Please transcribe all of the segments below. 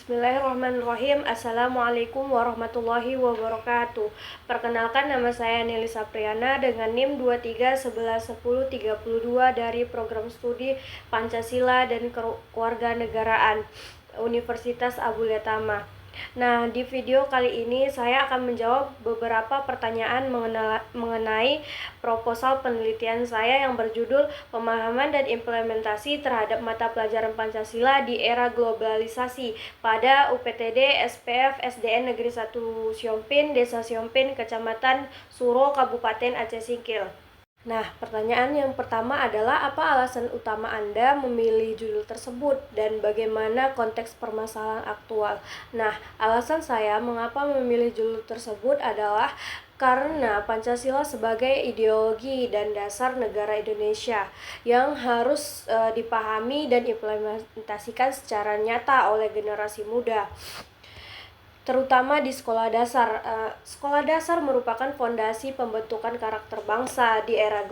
Bismillahirrahmanirrahim. Assalamualaikum warahmatullahi wabarakatuh. Perkenalkan, nama saya Nelly Sapriana dengan NIM 23111032 dari program studi Pancasila dan Kewarganegaraan Universitas Abuya Tama. Nah, di video kali ini saya akan menjawab beberapa pertanyaan mengenai proposal penelitian saya yang berjudul Pemahaman dan Implementasi Terhadap Mata Pelajaran Pancasila di Era Globalisasi pada UPTD SPF SDN Negeri 1 Siompin, Desa Siompin, Kecamatan Suro, Kabupaten Aceh Singkil. Nah, pertanyaan yang pertama adalah apa alasan utama Anda memilih judul tersebut dan bagaimana konteks permasalahan aktual? Nah, alasan saya mengapa memilih judul tersebut adalah karena Pancasila sebagai ideologi dan dasar negara Indonesia yang harus dipahami dan implementasikan secara nyata oleh generasi muda, terutama di sekolah dasar. Sekolah dasar merupakan fondasi pembentukan karakter bangsa di era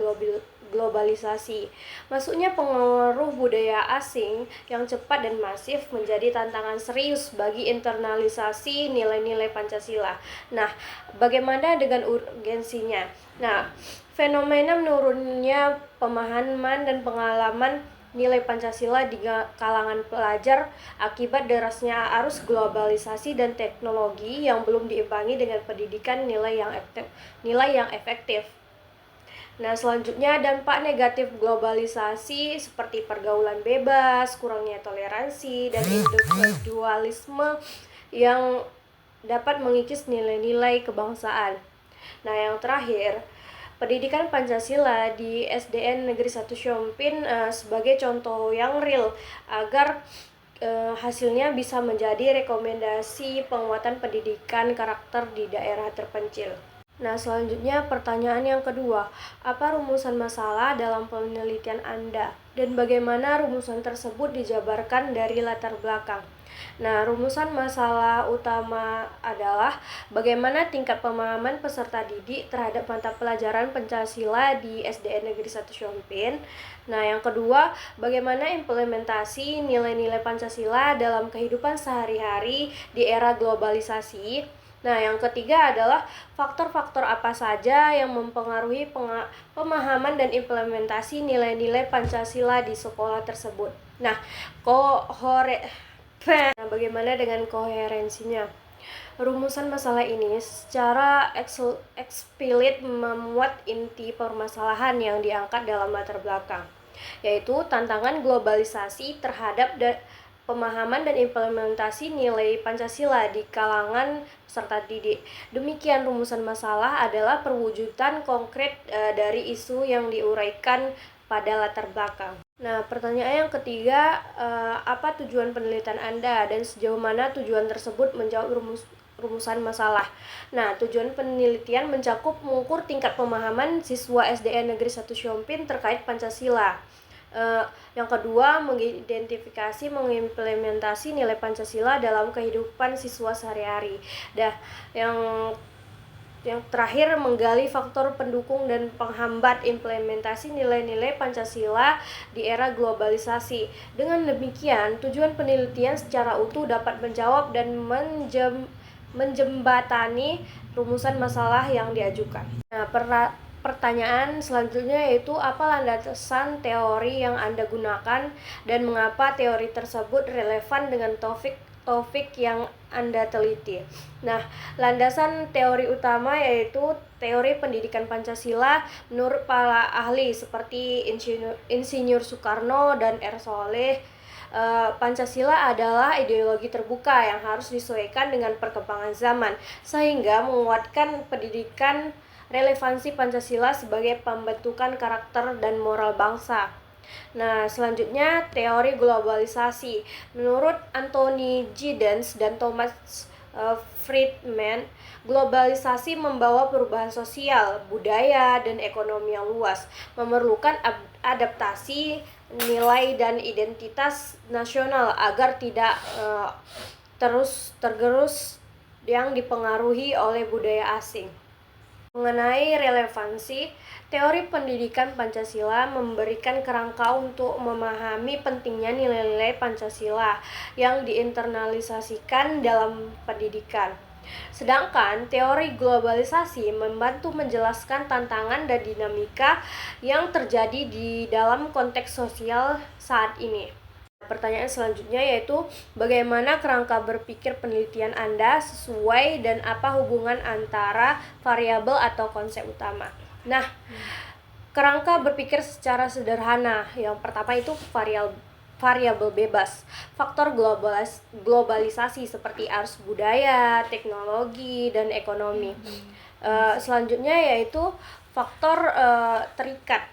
globalisasi. Masuknya pengaruh budaya asing yang cepat dan masif menjadi tantangan serius bagi internalisasi nilai-nilai Pancasila. Nah, bagaimana dengan urgensinya? Nah, fenomena menurunnya pemahaman dan pengalaman nilai Pancasila di kalangan pelajar akibat derasnya arus globalisasi dan teknologi yang belum diimbangi dengan pendidikan nilai yang efektif. Nah, selanjutnya dampak negatif globalisasi seperti pergaulan bebas, kurangnya toleransi, dan individualisme yang dapat mengikis nilai-nilai kebangsaan. Nah, yang terakhir, pendidikan Pancasila di SDN Negeri 1 Siompin sebagai contoh yang real agar hasilnya bisa menjadi rekomendasi penguatan pendidikan karakter di daerah terpencil. Nah, selanjutnya pertanyaan yang kedua, apa rumusan masalah dalam penelitian Anda dan bagaimana rumusan tersebut dijabarkan dari latar belakang? Nah, rumusan masalah utama adalah bagaimana tingkat pemahaman peserta didik terhadap mata pelajaran Pancasila di SDN Negeri 1 Siompin. Nah, yang kedua, bagaimana implementasi nilai-nilai Pancasila dalam kehidupan sehari-hari di era globalisasi. Nah, yang ketiga adalah faktor-faktor apa saja yang mempengaruhi pemahaman dan implementasi nilai-nilai Pancasila di sekolah tersebut. Nah, bagaimana dengan koherensinya? Rumusan masalah ini secara eksplisit memuat inti permasalahan yang diangkat dalam latar belakang, yaitu tantangan globalisasi terhadap pemahaman dan implementasi nilai Pancasila di kalangan peserta didik. Demikian, rumusan masalah adalah perwujudan konkret dari isu yang diuraikan pada latar belakang. Nah, pertanyaan yang ketiga, apa tujuan penelitian Anda dan sejauh mana tujuan tersebut menjawab rumusan masalah? Nah, tujuan penelitian mencakup mengukur tingkat pemahaman siswa SDN Negeri 1 Siompin terkait Pancasila. Yang kedua, mengidentifikasi, mengimplementasi nilai Pancasila dalam kehidupan siswa sehari-hari. Yang terakhir, menggali faktor pendukung dan penghambat implementasi nilai-nilai Pancasila di era globalisasi. Dengan demikian, tujuan penelitian secara utuh dapat menjawab dan menjembatani rumusan masalah yang diajukan. Nah, pertanyaan selanjutnya yaitu apa landasan teori yang Anda gunakan dan mengapa teori tersebut relevan dengan topik yang Anda teliti. Nah, landasan teori utama yaitu teori pendidikan Pancasila menurut para ahli seperti Insinyur Soekarno dan R. Soleh. Pancasila adalah ideologi terbuka yang harus disesuaikan dengan perkembangan zaman, sehingga menguatkan pendidikan relevansi Pancasila sebagai pembentukan karakter dan moral bangsa. Nah, selanjutnya teori globalisasi. Menurut Anthony Giddens dan Thomas Friedman, globalisasi membawa perubahan sosial, budaya, dan ekonomi yang luas, memerlukan adaptasi nilai dan identitas nasional agar tidak terus tergerus yang dipengaruhi oleh budaya asing. Mengenai relevansi, teori pendidikan Pancasila memberikan kerangka untuk memahami pentingnya nilai-nilai Pancasila yang diinternalisasikan dalam pendidikan. Sedangkan teori globalisasi membantu menjelaskan tantangan dan dinamika yang terjadi di dalam konteks sosial saat ini. Pertanyaan selanjutnya yaitu bagaimana kerangka berpikir penelitian Anda sesuai dan apa hubungan antara variabel atau konsep utama. Nah, kerangka berpikir secara sederhana. Yang pertama itu variabel bebas, faktor globalisasi seperti arus budaya, teknologi, dan ekonomi. Selanjutnya yaitu faktor terikat,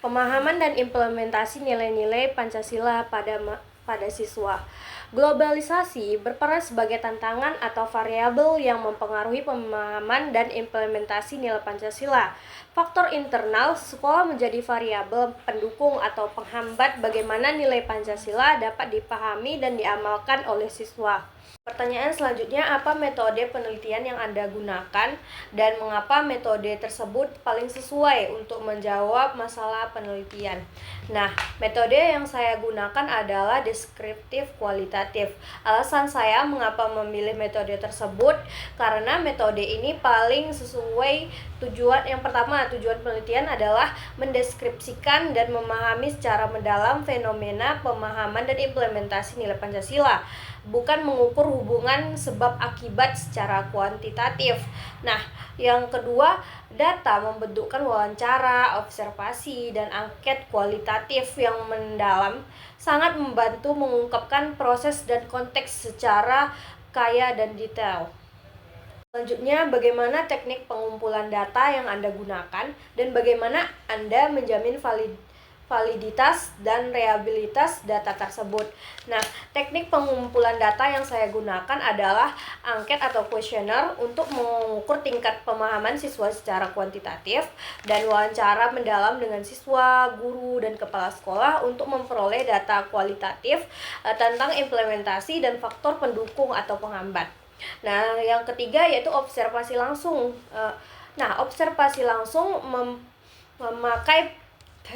pemahaman dan implementasi nilai-nilai Pancasila pada siswa. Globalisasi berperan sebagai tantangan atau variabel yang mempengaruhi pemahaman dan implementasi nilai Pancasila. Faktor internal, sekolah menjadi variabel pendukung atau penghambat bagaimana nilai Pancasila dapat dipahami dan diamalkan oleh siswa. Pertanyaan selanjutnya, apa metode penelitian yang Anda gunakan dan mengapa metode tersebut paling sesuai untuk menjawab masalah penelitian? Nah, metode yang saya gunakan adalah deskriptif kualitatif. Alasan saya mengapa memilih metode tersebut karena metode ini paling sesuai tujuan. Yang pertama, tujuan penelitian adalah mendeskripsikan dan memahami secara mendalam fenomena, pemahaman, dan implementasi nilai Pancasila, bukan mengukur hubungan sebab akibat secara kuantitatif. Nah, yang kedua, data membentukkan wawancara, observasi, dan angket kualitatif yang mendalam sangat membantu mengungkapkan proses dan konteks secara kaya dan detail. Selanjutnya, bagaimana teknik pengumpulan data yang Anda gunakan dan bagaimana Anda menjamin validitas dan reliabilitas data tersebut. Nah, teknik pengumpulan data yang saya gunakan adalah angket atau kuesioner untuk mengukur tingkat pemahaman siswa secara kuantitatif dan wawancara mendalam dengan siswa, guru, dan kepala sekolah untuk memperoleh data kualitatif tentang implementasi dan faktor pendukung atau penghambat. Nah, yang ketiga yaitu observasi langsung. Observasi langsung memakai.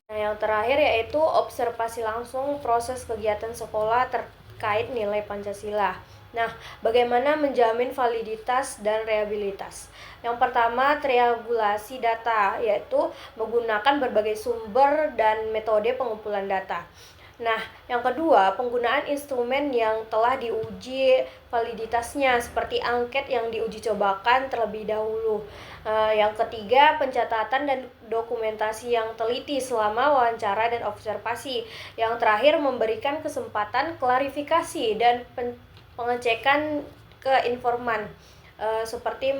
Nah, yang terakhir yaitu observasi langsung proses kegiatan sekolah terkait nilai Pancasila. Nah, bagaimana menjamin validitas dan reliabilitas? Yang pertama, triangulasi data, yaitu menggunakan berbagai sumber dan metode pengumpulan data. Nah, yang kedua, penggunaan instrumen yang telah diuji validitasnya seperti angket yang diuji cobakan terlebih dahulu. Yang ketiga, pencatatan dan dokumentasi yang teliti selama wawancara dan observasi. Yang terakhir, memberikan kesempatan klarifikasi dan pengecekan ke informan seperti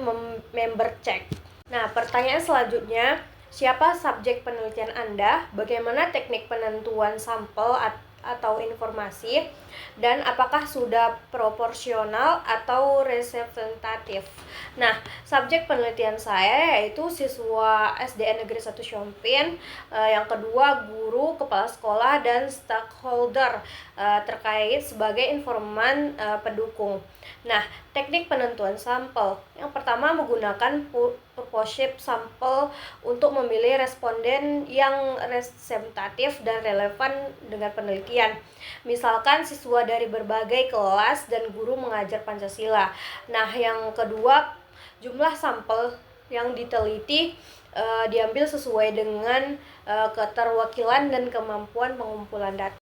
member check. Nah, pertanyaan selanjutnya, siapa subjek penelitian Anda? Bagaimana teknik penentuan sampel atau informasi? Dan apakah sudah proporsional atau representatif? Nah, subjek penelitian saya yaitu siswa SDN Negeri 1 Siompin, yang kedua guru, kepala sekolah, dan stakeholder terkait sebagai informan pendukung. Nah, teknik penentuan sampel. Yang pertama, menggunakan purposive sampel untuk memilih responden yang representatif dan relevan dengan penelitian. Misalkan siswa dari berbagai kelas dan guru mengajar Pancasila. Nah, yang kedua, jumlah sampel yang diteliti diambil sesuai dengan keterwakilan dan kemampuan pengumpulan data.